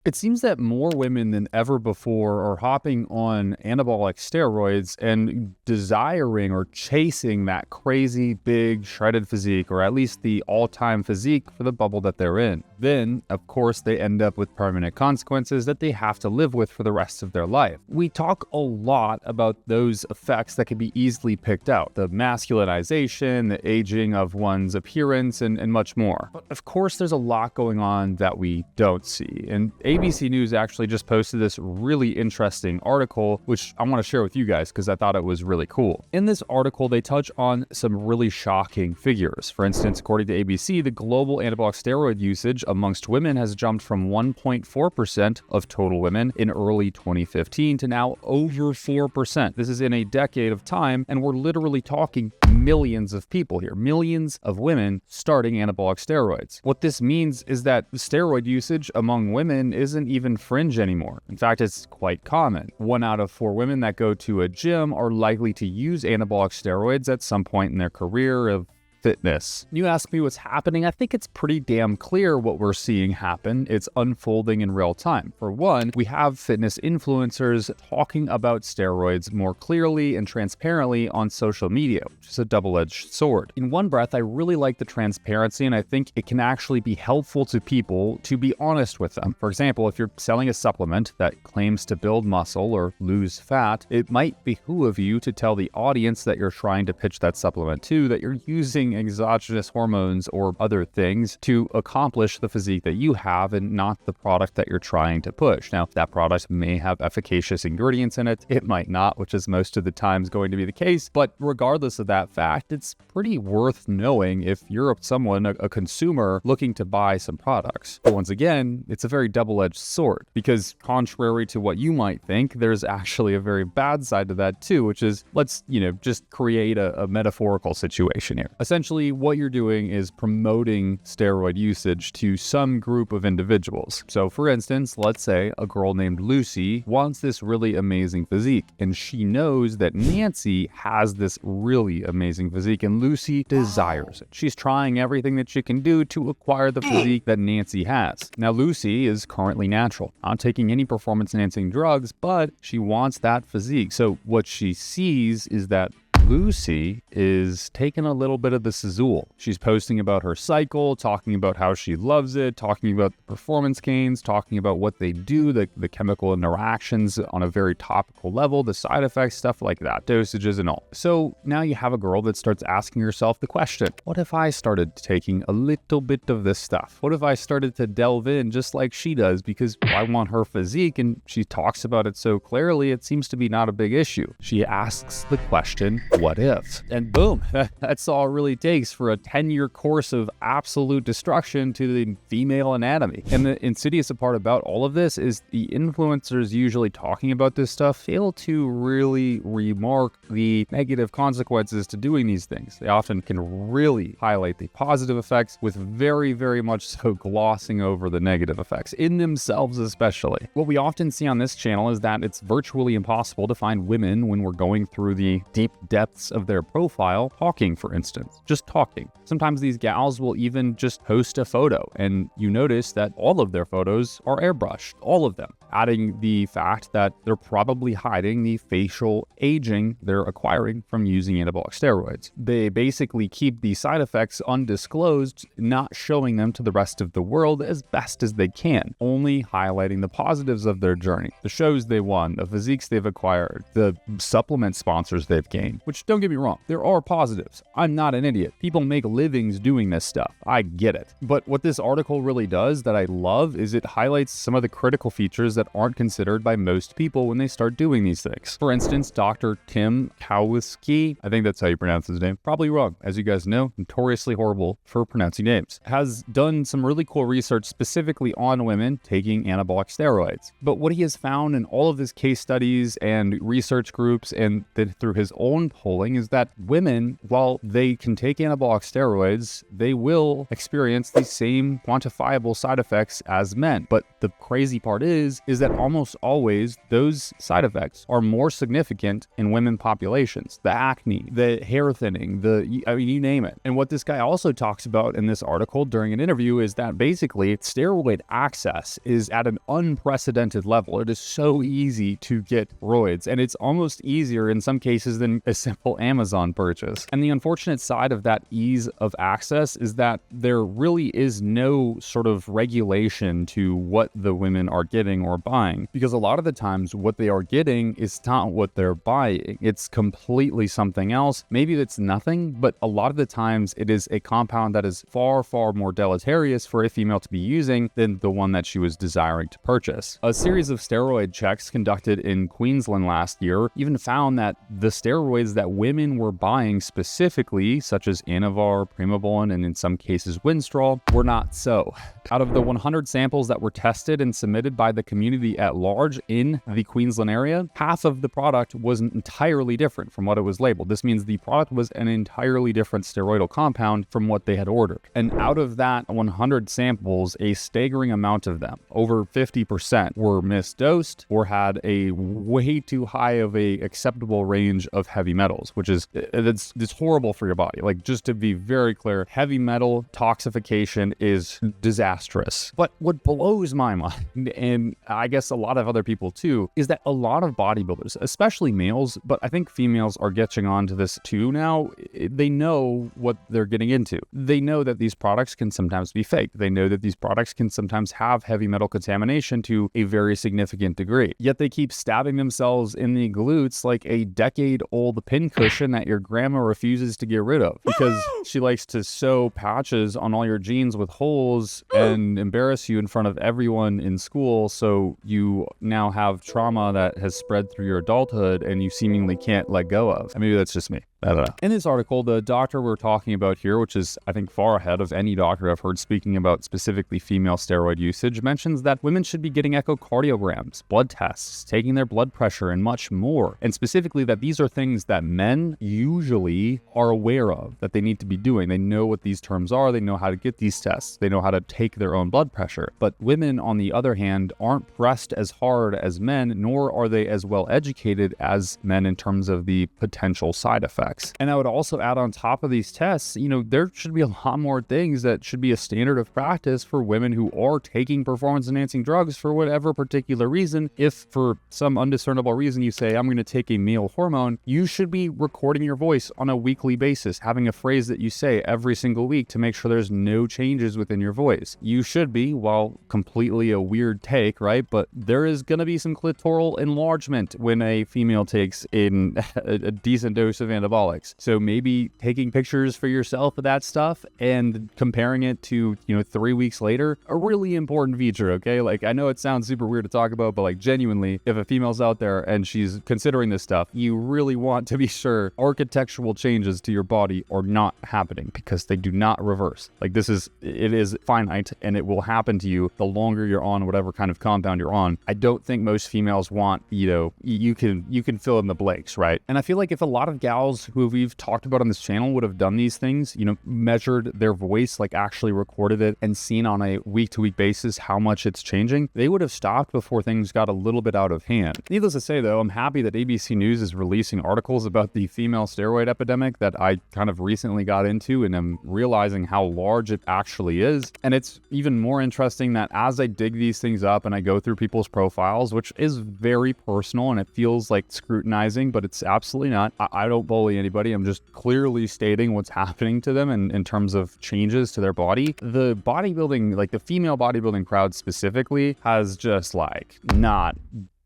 It seems that more women than ever before are hopping on anabolic steroids and desiring or chasing that crazy, big, shredded physique, or at least the all-time physique for the bubble that they're in. Then, of course, they end up with permanent consequences that they have to live with for the rest of their life. We talk a lot about those effects that can be easily picked out: the masculinization, the aging of one's appearance, and much more. But of course, there's a lot going on that we don't see. And ABC News actually just posted this really interesting article, which I want to share with you guys because I thought it was really cool. In this article, they touch on some really shocking figures. For instance, according to ABC, the global anabolic steroid usage amongst women has jumped from 1.4% of total women in early 2015 to now over 4%. This is in a decade of time, and we're literally talking millions of people here, millions of women starting anabolic steroids. What this means is that steroid usage among women isn't even fringe anymore. In fact, it's quite common. 1 out of 4 women that go to a gym are likely to use anabolic steroids at some point in their career of fitness. You ask me what's happening, I think it's pretty damn clear what we're seeing happen. It's unfolding in real time. For one, we have fitness influencers talking about steroids more clearly and transparently on social media, which is a double-edged sword. In one breath, I really like the transparency, and I think it can actually be helpful to people to be honest with them. For example, if you're selling a supplement that claims to build muscle or lose fat, it might behoove you to tell the audience that you're trying to pitch that supplement to that you're using exogenous hormones or other things to accomplish the physique that you have and not the product that you're trying to push. Now, that product may have efficacious ingredients in it. It might not, which is most of the times going to be the case. But regardless of that fact, it's pretty worth knowing if you're someone, a consumer, looking to buy some products. But once again, it's a very double-edged sword because contrary to what you might think, there's actually a very bad side to that too, which is let's, just create a metaphorical situation here. Essentially, what you're doing is promoting steroid usage to some group of individuals. So for instance, let's say a girl named Lucy wants this really amazing physique, and she knows that Nancy has this really amazing physique, and Lucy desires it. She's trying everything that she can do to acquire the physique that Nancy has. Now, Lucy is currently natural, not taking any performance-enhancing drugs, but she wants that physique. So what she sees is that Lucy is taking a little bit of the sizzle. She's posting about her cycle, talking about how she loves it, talking about the performance gains, talking about what they do, the chemical interactions on a very topical level, the side effects, stuff like that, dosages and all. So now you have a girl that starts asking herself the question, what if I started taking a little bit of this stuff? What if I started to delve in just like she does because I want her physique, and she talks about it so clearly, it seems to be not a big issue. She asks the question, what if? And boom, that's all it really takes for a 10-year course of absolute destruction to the female anatomy. And the insidious part about all of this is the influencers usually talking about this stuff fail to really remark the negative consequences to doing these things. They often can really highlight the positive effects with very, very much so glossing over the negative effects, in themselves especially. What we often see on this channel is that it's virtually impossible to find women when we're going through the deep depths of their profile talking, for instance, just talking. Sometimes these gals will even just post a photo, and you notice that all of their photos are airbrushed, all of them, adding the fact that they're probably hiding the facial aging they're acquiring from using anabolic steroids. They basically keep the side effects undisclosed, not showing them to the rest of the world as best as they can, only highlighting the positives of their journey, the shows they won, the physiques they've acquired, the supplement sponsors they've gained, which, don't get me wrong, there are positives. I'm not an idiot. People make livings doing this stuff. I get it. But what this article really does that I love is it highlights some of the critical features that aren't considered by most people when they start doing these things. For instance, Dr. Tim Kowalski, I think that's how you pronounce his name, probably wrong, as you guys know, notoriously horrible for pronouncing names, has done some really cool research specifically on women taking anabolic steroids. But what he has found in all of his case studies and research groups, and through his own polling is that women, while they can take anabolic steroids, they will experience the same quantifiable side effects as men. But the crazy part is that almost always those side effects are more significant in women populations. The acne, the hair thinning, you name it. And what this guy also talks about in this article during an interview is that basically steroid access is at an unprecedented level. It is so easy to get roids, and it's almost easier in some cases than a simple Amazon purchase. And the unfortunate side of that ease of access is that there really is no sort of regulation to what the women are getting or buying, because a lot of the times what they are getting is not what they're buying. It's completely something else. Maybe that's nothing, but a lot of the times it is a compound that is far, far more deleterious for a female to be using than the one that she was desiring to purchase. A series of steroid checks conducted in Queensland last year even found that the steroids that women were buying specifically, such as Anavar, Primobolan, and in some cases Winstrol, were not so. Out of the 100 samples that were tested and submitted by the community at large in the Queensland area, half of the product was entirely different from what it was labeled. This means the product was an entirely different steroidal compound from what they had ordered. And out of that 100 samples, a staggering amount of them, over 50%, were misdosed or had a way too high of a acceptable range of heavy metals, which is, it's horrible for your body. Like, just to be very clear, heavy metal toxification is disastrous. But what blows my mind, and I guess a lot of other people too, is that a lot of bodybuilders, especially males, but I think females are getting onto this too now, they know what they're getting into. They know that these products can sometimes be fake. They know that these products can sometimes have heavy metal contamination to a very significant degree. Yet they keep stabbing themselves in the glutes like a decade-old pincushion that your grandma refuses to get rid of because she likes to sew patches on all your jeans with holes and embarrass you in front of everyone in school, so you now have trauma that has spread through your adulthood and you seemingly can't let go of. Maybe that's just me. I don't know. In this article, the doctor we're talking about here, which is, I think, far ahead of any doctor I've heard speaking about specifically female steroid usage, mentions that women should be getting echocardiograms, blood tests, taking their blood pressure, and much more. And specifically that these are things that men usually are aware of, that they need to be doing. They know what these terms are. They know how to get these tests. They know how to take their own blood pressure. But women, on the other hand, aren't pressed as hard as men, nor are they as well educated as men in terms of the potential side effects. And I would also add on top of these tests, there should be a lot more things that should be a standard of practice for women who are taking performance-enhancing drugs for whatever particular reason. If for some undiscernible reason you say, I'm going to take a male hormone, you should be recording your voice on a weekly basis, having a phrase that you say every single week to make sure there's no changes within your voice. You should be, while completely a weird take, right? But there is going to be some clitoral enlargement when a female takes in a decent dose of anabolics. So maybe taking pictures for yourself of that stuff and comparing it to, 3 weeks later, a really important feature, okay? Like, I know it sounds super weird to talk about, but like genuinely, if a female's out there and she's considering this stuff, you really want to be sure architectural changes to your body are not happening because they do not reverse. Like, it is finite and it will happen to you the longer you're on whatever kind of compound you're on. I don't think most females want, you can fill in the blanks, right? And I feel like if a lot of gals who we've talked about on this channel would have done these things, measured their voice, like actually recorded it and seen on a week-to-week basis how much it's changing, they would have stopped before things got a little bit out of hand. Needless to say, though, I'm happy that ABC News is releasing articles about the female steroid epidemic that I kind of recently got into, and I'm realizing how large it actually is. And it's even more interesting that as I dig these things up and I go through people's profiles, which is very personal and it feels like scrutinizing, but it's absolutely not. I don't bully anybody. I'm just clearly stating what's happening to them in terms of changes to their body. The bodybuilding, like the female bodybuilding crowd specifically, has just like not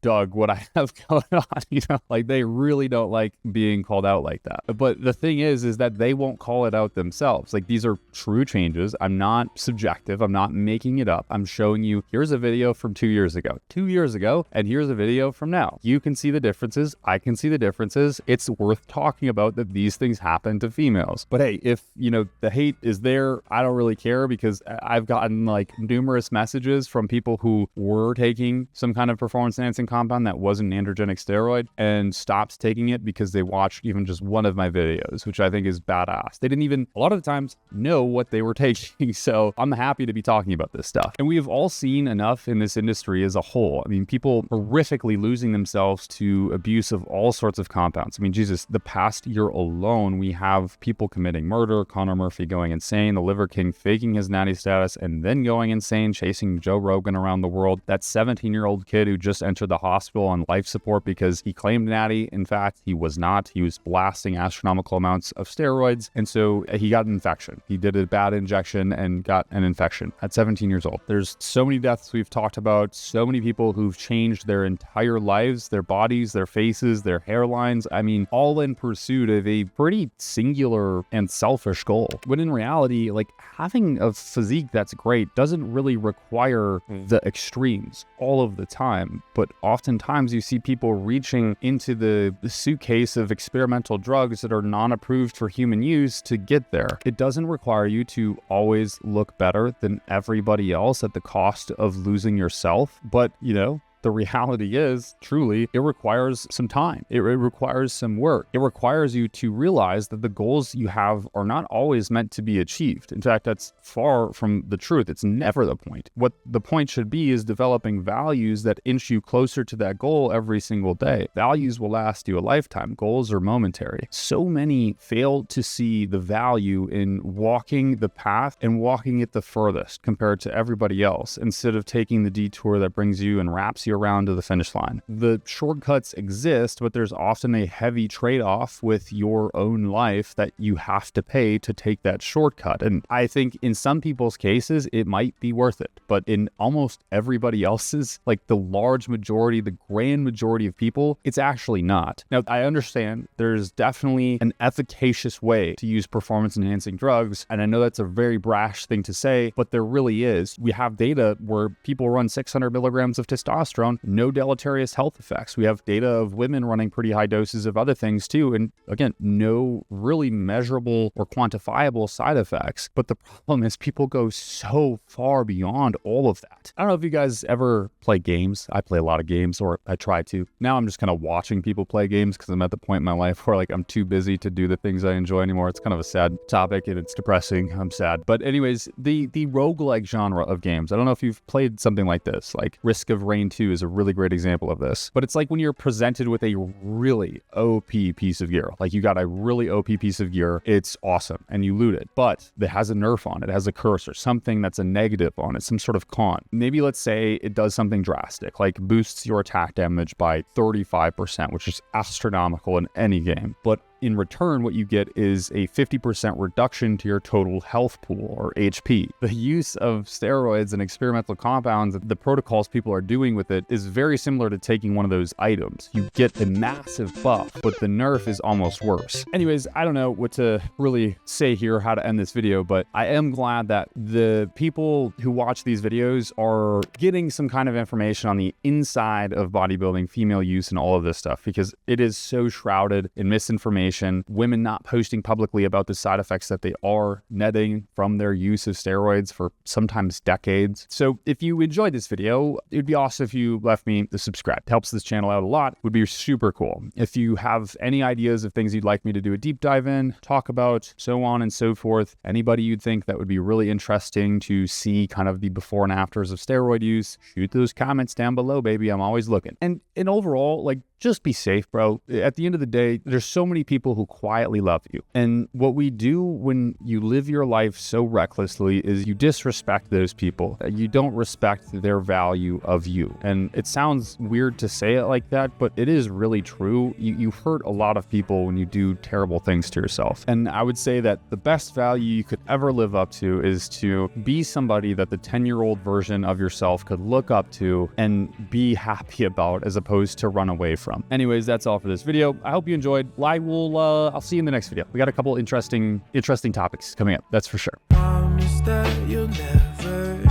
dug what I have going on, like they really don't like being called out like that. But the thing is that they won't call it out themselves. Like, these are true changes. I'm not subjective. I'm not making it up. I'm showing you, here's a video from 2 years ago, and here's a video from now. You can see the differences. I can see the differences. It's worth talking about that these things happen to females. But hey, if, the hate is there, I don't really care, because I've gotten like numerous messages from people who were taking some kind of performance enhancing compound that wasn't an androgenic steroid and stopped taking it because they watched even just one of my videos, which I think is badass. They didn't even, a lot of the times, know what they were taking. So I'm happy to be talking about this stuff. And we have all seen enough in this industry as a whole. I mean, people horrifically losing themselves to abuse of all sorts of compounds. I mean, Jesus, the past year alone, we have people committing murder, Connor Murphy going insane, the Liver King faking his natty status and then going insane, chasing Joe Rogan around the world. That 17-year-old kid who just entered the hospital on life support because he claimed natty. In fact, he was not. He was blasting astronomical amounts of steroids. And so he got an infection. He did a bad injection and got an infection at 17 years old. There's so many deaths we've talked about, so many people who've changed their entire lives, their bodies, their faces, their hairlines. I mean, all in pursuit of a pretty singular and selfish goal. When in reality, like, having a physique that's great doesn't really require the extremes all of the time. But oftentimes you see people reaching into the suitcase of experimental drugs that are non-approved for human use to get there. It doesn't require you to always look better than everybody else at the cost of losing yourself. But, you know, the reality is, truly, it requires some time. It requires some work. It requires you to realize that the goals you have are not always meant to be achieved. In fact, that's far from the truth. It's never the point. What the point should be is developing values that inch you closer to that goal every single day. Values will last you a lifetime. Goals are momentary. So many fail to see the value in walking the path and walking it the furthest compared to everybody else, instead of taking the detour that brings you and wraps you around to the finish line. The shortcuts exist, but there's often a heavy trade-off with your own life that you have to pay to take that shortcut. And I think in some people's cases, it might be worth it. But in almost everybody else's, like the large majority, the grand majority of people, it's actually not. Now, I understand there's definitely an efficacious way to use performance-enhancing drugs. And I know that's a very brash thing to say, but there really is. We have data where people run 600 milligrams of testosterone, no deleterious health effects. We have data of women running pretty high doses of other things too. And again, no really measurable or quantifiable side effects. But the problem is people go so far beyond all of that. I don't know if you guys ever play games. I play a lot of games, or I try to. Now I'm just kind of watching people play games because I'm at the point in my life where like I'm too busy to do the things I enjoy anymore. It's kind of a sad topic and it's depressing. I'm sad. But anyways, the roguelike genre of games. I don't know if you've played something like this, like Risk of Rain 2 is a really great example of this. But it's like when you're presented with a really OP piece of gear, like you got a really OP piece of gear, it's awesome, and you loot it, but it has a nerf on it, it has a curse or something that's a negative on it, some sort of con. Maybe let's say it does something drastic, like boosts your attack damage by 35%, which is astronomical in any game. But in return, what you get is a 50% reduction to your total health pool, or HP. The use of steroids and experimental compounds, the protocols people are doing with it, is very similar to taking one of those items. You get a massive buff, but the nerf is almost worse. Anyways, I don't know what to really say here, how to end this video, but I am glad that the people who watch these videos are getting some kind of information on the inside of bodybuilding, female use, and all of this stuff, because it is so shrouded in misinformation. Women not posting publicly about the side effects that they are netting from their use of steroids for sometimes decades. So if you enjoyed this video, it'd be awesome if you left me the subscribe. It helps this channel out a lot. Would be super cool. If you have any ideas of things you'd like me to do a deep dive in, talk about, so on and so forth, anybody you'd think that would be really interesting to see kind of the before and afters of steroid use, shoot those comments down below, baby. I'm always looking. And overall, like, just be safe, bro. At the end of the day, there's so many people who quietly love you. And what we do when you live your life so recklessly is you disrespect those people. You don't respect their value of you. And it sounds weird to say it like that, but it is really true. You hurt a lot of people when you do terrible things to yourself. And I would say that the best value you could ever live up to is to be somebody that the 10-year-old version of yourself could look up to and be happy about, as opposed to run away from. Anyways, that's all for this video. I hope you enjoyed. I'll see you in the next video. We got a couple interesting topics coming up, that's for sure. Promise that you'll never